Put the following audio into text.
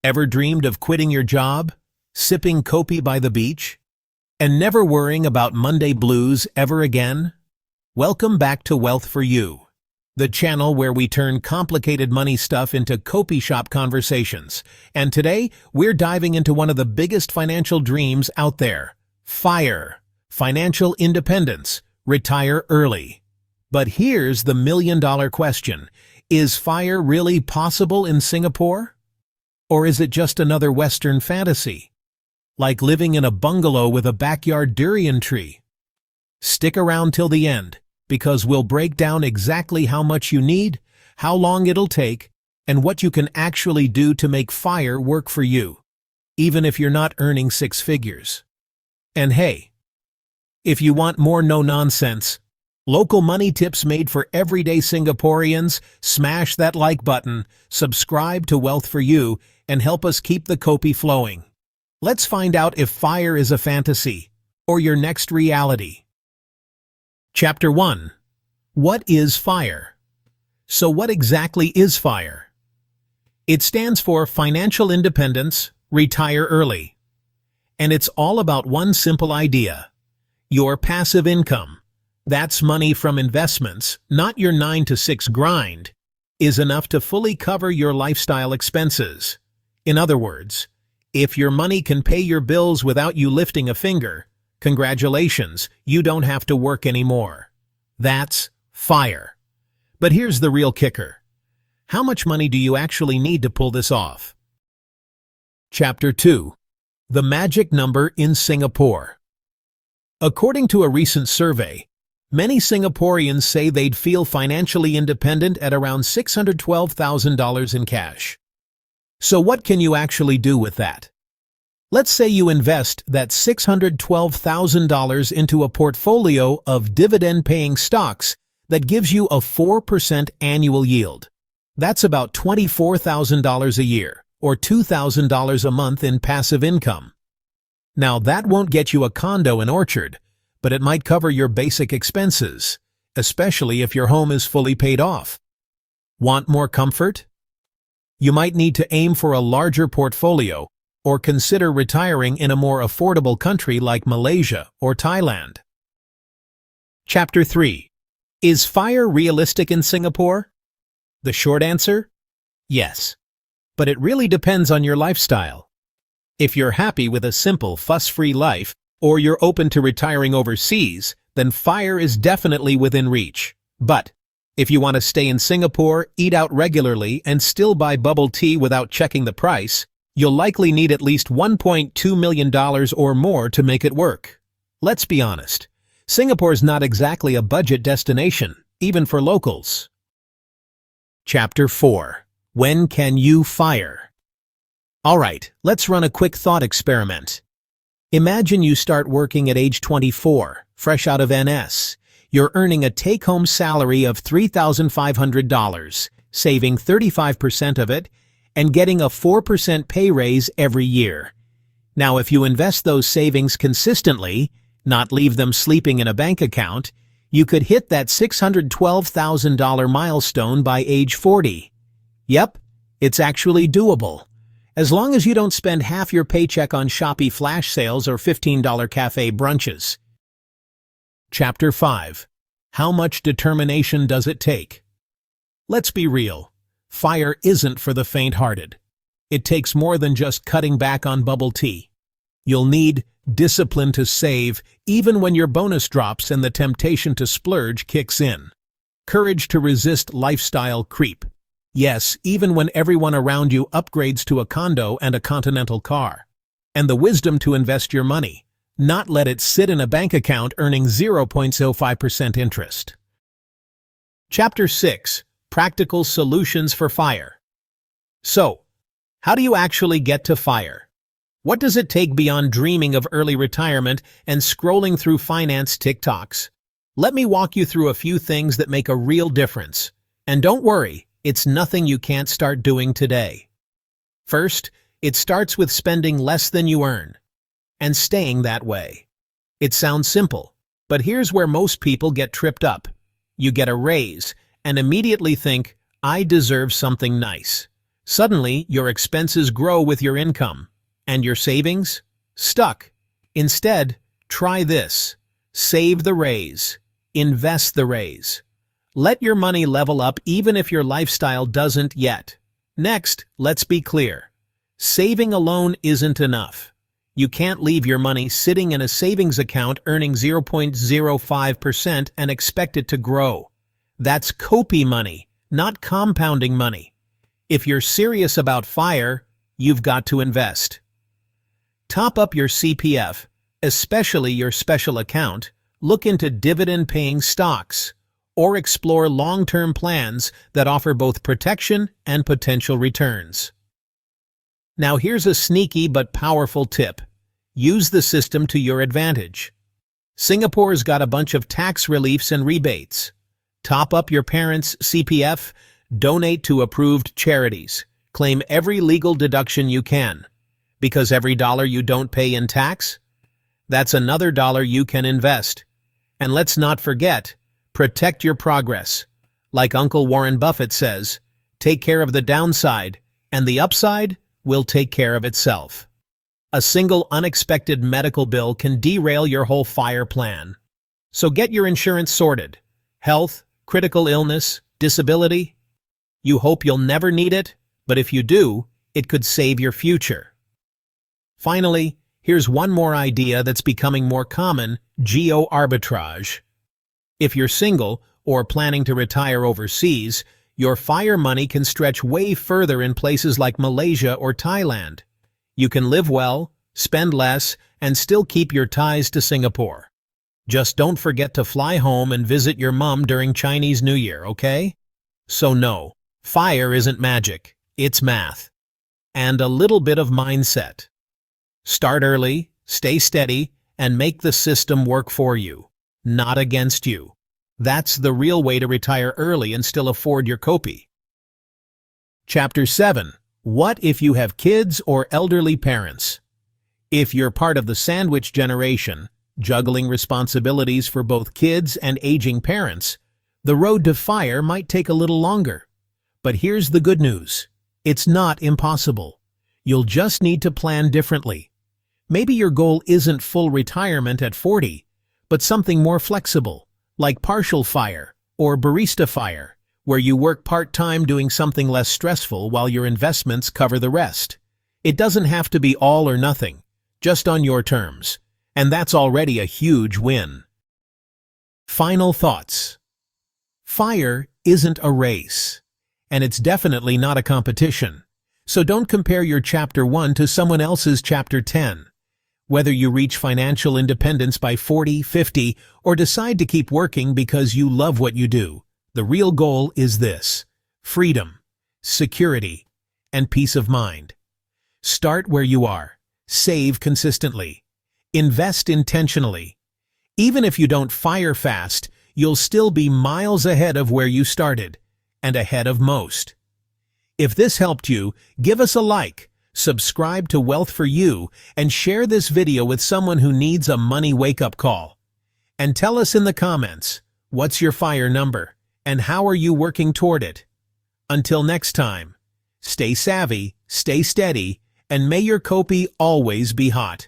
Ever dreamed of quitting your job, sipping kopi by the beach, and never worrying about Monday blues ever again? Welcome back to Wealth for You, the channel where we turn complicated money stuff into kopi shop conversations. And today, we're diving into one of the biggest financial dreams out there: FIRE, financial independence, retire early. But here's the million-dollar question: is FIRE really possible in Singapore? Or is it just another Western fantasy, like living in a bungalow with a backyard durian tree? Stick around till the end, because we'll break down exactly how much you need, how long it'll take, and what you can actually do to make FIRE work for you, even if you're not earning six figures. And hey, if you want more no-nonsense, local money tips made for everyday Singaporeans, smash that like button, subscribe to Wealth for You, and help us keep the kopi flowing. Let's find out if FIRE is a fantasy or your next reality. Chapter 1. What is FIRE? So what exactly is FIRE? It stands for Financial Independence, Retire Early. And it's all about one simple idea: your passive income. That's money from investments, not your 9-to-6 grind, is enough to fully cover your lifestyle expenses. In other words, if your money can pay your bills without you lifting a finger, congratulations, you don't have to work anymore. That's FIRE. But here's the real kicker: how much money do you actually need to pull this off? Chapter 2. The magic number in Singapore. According to a recent survey, many Singaporeans say they'd feel financially independent at around $612,000 in cash. So what can you actually do with that? Let's say you invest that $612,000 into a portfolio of dividend-paying stocks that gives you a 4% annual yield. That's about $24,000 a year, or $2,000 a month in passive income. Now that won't get you a condo in Orchard, but it might cover your basic expenses, especially if your home is fully paid off. Want more comfort? You might need to aim for a larger portfolio or consider retiring in a more affordable country like Malaysia or Thailand. Chapter 3. Is FIRE realistic in Singapore? The short answer? Yes. But it really depends on your lifestyle. If you're happy with a simple, fuss-free life, or you're open to retiring overseas, then FIRE is definitely within reach. But if you want to stay in Singapore, eat out regularly, and still buy bubble tea without checking the price, you'll likely need at least $1.2 million or more to make it work. Let's be honest, Singapore's not exactly a budget destination, even for locals. Chapter 4. When can you FIRE? Alright, let's run a quick thought experiment. Imagine you start working at age 24, fresh out of NS. You're earning a take-home salary of $3,500, saving 35% of it, and getting a 4% pay raise every year. Now, if you invest those savings consistently, not leave them sleeping in a bank account, you could hit that $612,000 milestone by age 40. Yep, it's actually doable. As long as you don't spend half your paycheck on Shopee flash sales or $15 cafe brunches. Chapter 5. How much determination does it take? Let's be real. FIRE isn't for the faint-hearted. It takes more than just cutting back on bubble tea. You'll need discipline to save even when your bonus drops and the temptation to splurge kicks in. Courage to resist lifestyle creep. Yes, even when everyone around you upgrades to a condo and a Continental car. And the wisdom to invest your money, not let it sit in a bank account earning 0.05% interest. Chapter 6. Practical solutions for FIRE. So, how do you actually get to FIRE? What does it take beyond dreaming of early retirement and scrolling through finance TikToks? Let me walk you through a few things that make a real difference. And don't worry, it's nothing you can't start doing today. First, it starts with spending less than you earn, and staying that way. It sounds simple, but here's where most people get tripped up. You get a raise, and immediately think, I deserve something nice. Suddenly, your expenses grow with your income, and your savings? Stuck. Instead, try this. Save the raise. Invest the raise. Let your money level up even if your lifestyle doesn't yet. Next, let's be clear. Saving alone isn't enough. You can't leave your money sitting in a savings account earning 0.05% and expect it to grow. That's copy money, not compounding money. If you're serious about FIRE, you've got to invest. Top up your CPF, especially your special account, look into dividend-paying stocks, or explore long-term plans that offer both protection and potential returns. Now here's a sneaky but powerful tip. Use the system to your advantage. Singapore's got a bunch of tax reliefs and rebates. Top up your parents' CPF, donate to approved charities, claim every legal deduction you can. Because every dollar you don't pay in tax, that's another dollar you can invest. And let's not forget, protect your progress. Like Uncle Warren Buffett says, take care of the downside, and the upside will take care of itself. A single unexpected medical bill can derail your whole FIRE plan. So get your insurance sorted. Health, critical illness, disability. You hope you'll never need it, but if you do, it could save your future. Finally, here's one more idea that's becoming more common: geo-arbitrage. If you're single or planning to retire overseas, your FIRE money can stretch way further in places like Malaysia or Thailand. You can live well, spend less, and still keep your ties to Singapore. Just don't forget to fly home and visit your mom during Chinese New Year, okay? So no, FIRE isn't magic, it's math. And a little bit of mindset. Start early, stay steady, and make the system work for you, not against you. That's the real way to retire early and still afford your copy. Chapter 7. What if you have kids or elderly parents? If you're part of the sandwich generation, juggling responsibilities for both kids and aging parents, the road to FIRE might take a little longer. But here's the good news. It's not impossible. You'll just need to plan differently. Maybe your goal isn't full retirement at 40, but something more flexible, like partial FIRE or barista FIRE, where you work part-time doing something less stressful while your investments cover the rest. It doesn't have to be all or nothing, just on your terms, and that's already a huge win. Final thoughts. FIRE isn't a race, and it's definitely not a competition, so don't compare your Chapter 1 to someone else's Chapter 10. Whether you reach financial independence by 40, 50, or decide to keep working because you love what you do, the real goal is this: freedom, security, and peace of mind. Start where you are. Save consistently. Invest intentionally. Even if you don't FIRE fast, you'll still be miles ahead of where you started, and ahead of most. If this helped you, give us a like, subscribe to Wealth for You, and share this video with someone who needs a money wake-up call. And tell us in the comments, what's your FIRE number, and how are you working toward it? Until next time, stay savvy, stay steady, and may your copy always be hot.